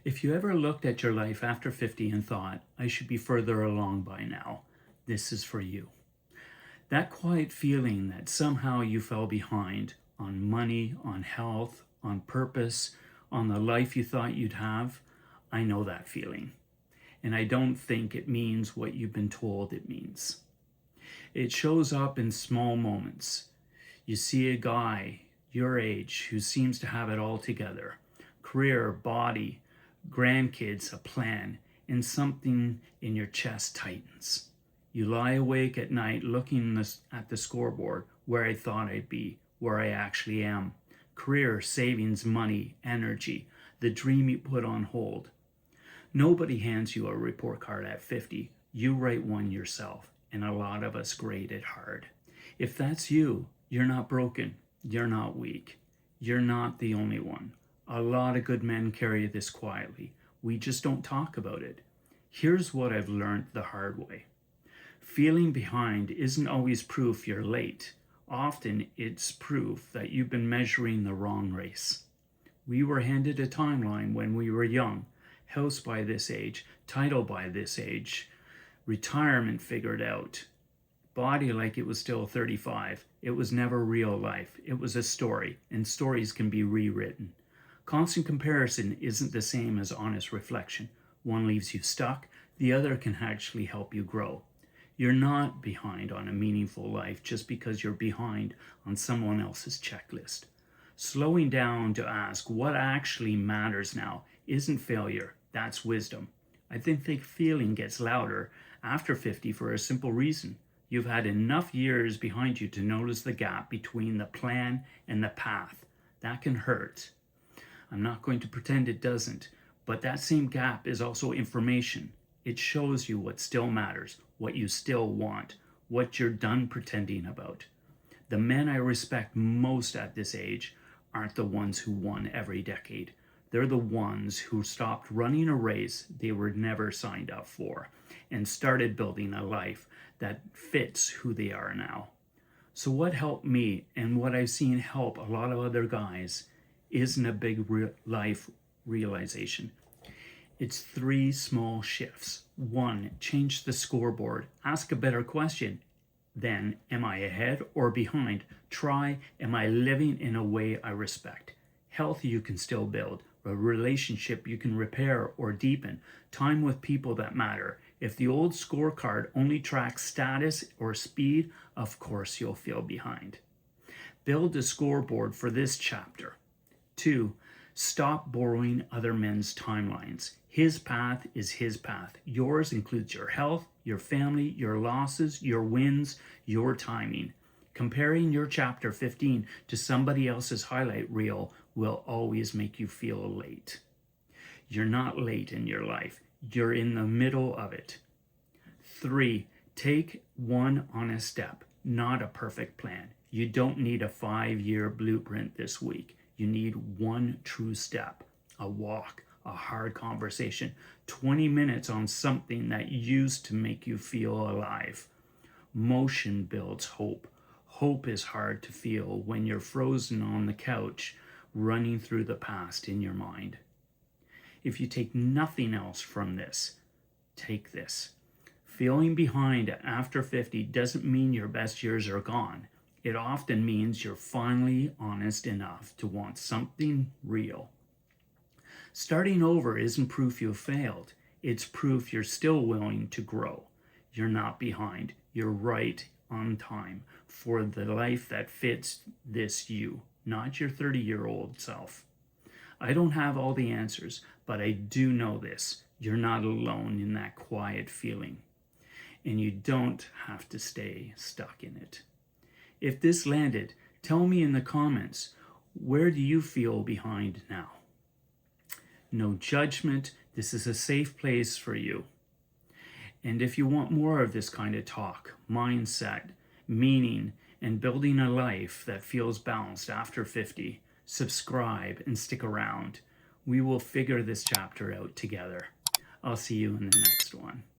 If you ever looked at your life after 50 and thought, I should be further along by now, this is for you. That quiet feeling that somehow you fell behind on money, on health, on purpose, on the life you thought you'd have, I know that feeling. And I don't think it means what you've been told it means. It shows up in small moments. You see a guy your age who seems to have it all together: career, body, grandkids, a plan, and something in your chest tightens. You lie awake at night looking at the scoreboard, where I thought I'd be, where I actually am. Career, savings, money, energy, the dream you put on hold. Nobody hands you a report card at 50. You write one yourself, and a lot of us grade it hard. If that's you, you're not broken. You're not weak. You're not the only one. A lot of good men carry this quietly. We just don't talk about it. Here's what I've learned the hard way. Feeling behind isn't always proof you're late. Often it's proof that you've been measuring the wrong race. We were handed a timeline when we were young. House by this age, title by this age, retirement figured out. Body like it was still 35. It was never real life. It was a story, and stories can be rewritten. Constant comparison isn't the same as honest reflection. One leaves you stuck, the other can actually help you grow. You're not behind on a meaningful life just because you're behind on someone else's checklist. Slowing down to ask what actually matters now isn't failure, that's wisdom. I think the feeling gets louder after 50 for a simple reason. You've had enough years behind you to notice the gap between the plan and the path. That can hurt. I'm not going to pretend it doesn't, but that same gap is also information. It shows you what still matters, what you still want, what you're done pretending about. The men I respect most at this age aren't the ones who won every decade. They're the ones who stopped running a race they were never signed up for and started building a life that fits who they are now. So what helped me and what I've seen help a lot of other guys isn't a big life realization. It's 3 small shifts. 1, change the scoreboard. Ask a better question. Then, am I ahead or behind? Try, am I living in a way I respect? Health you can still build. A relationship you can repair or deepen. Time with people that matter. If the old scorecard only tracks status or speed, of course you'll feel behind. Build a scoreboard for this chapter. 2, stop borrowing other men's timelines. His path is his path. Yours includes your health, your family, your losses, your wins, your timing. Comparing your chapter 15 to somebody else's highlight reel will always make you feel late. You're not late in your life. You're in the middle of it. 3, take one honest step, not a perfect plan. You don't need a 5-year blueprint this week. You need one true step, a walk, a hard conversation, 20 minutes on something that used to make you feel alive. Motion builds hope. Hope is hard to feel when you're frozen on the couch, running through the past in your mind. If you take nothing else from this, take this. Feeling behind after 50 doesn't mean your best years are gone. It often means you're finally honest enough to want something real. Starting over isn't proof you failed. It's proof you're still willing to grow. You're not behind. You're right on time for the life that fits this you, not your 30-year-old self. I don't have all the answers, but I do know this. You're not alone in that quiet feeling, and you don't have to stay stuck in it. If this landed, tell me in the comments, where do you feel behind now? No judgment. This is a safe place for you. And if you want more of this kind of talk, mindset, meaning, and building a life that feels balanced after 50, subscribe and stick around. We will figure this chapter out together. I'll see you in the next one.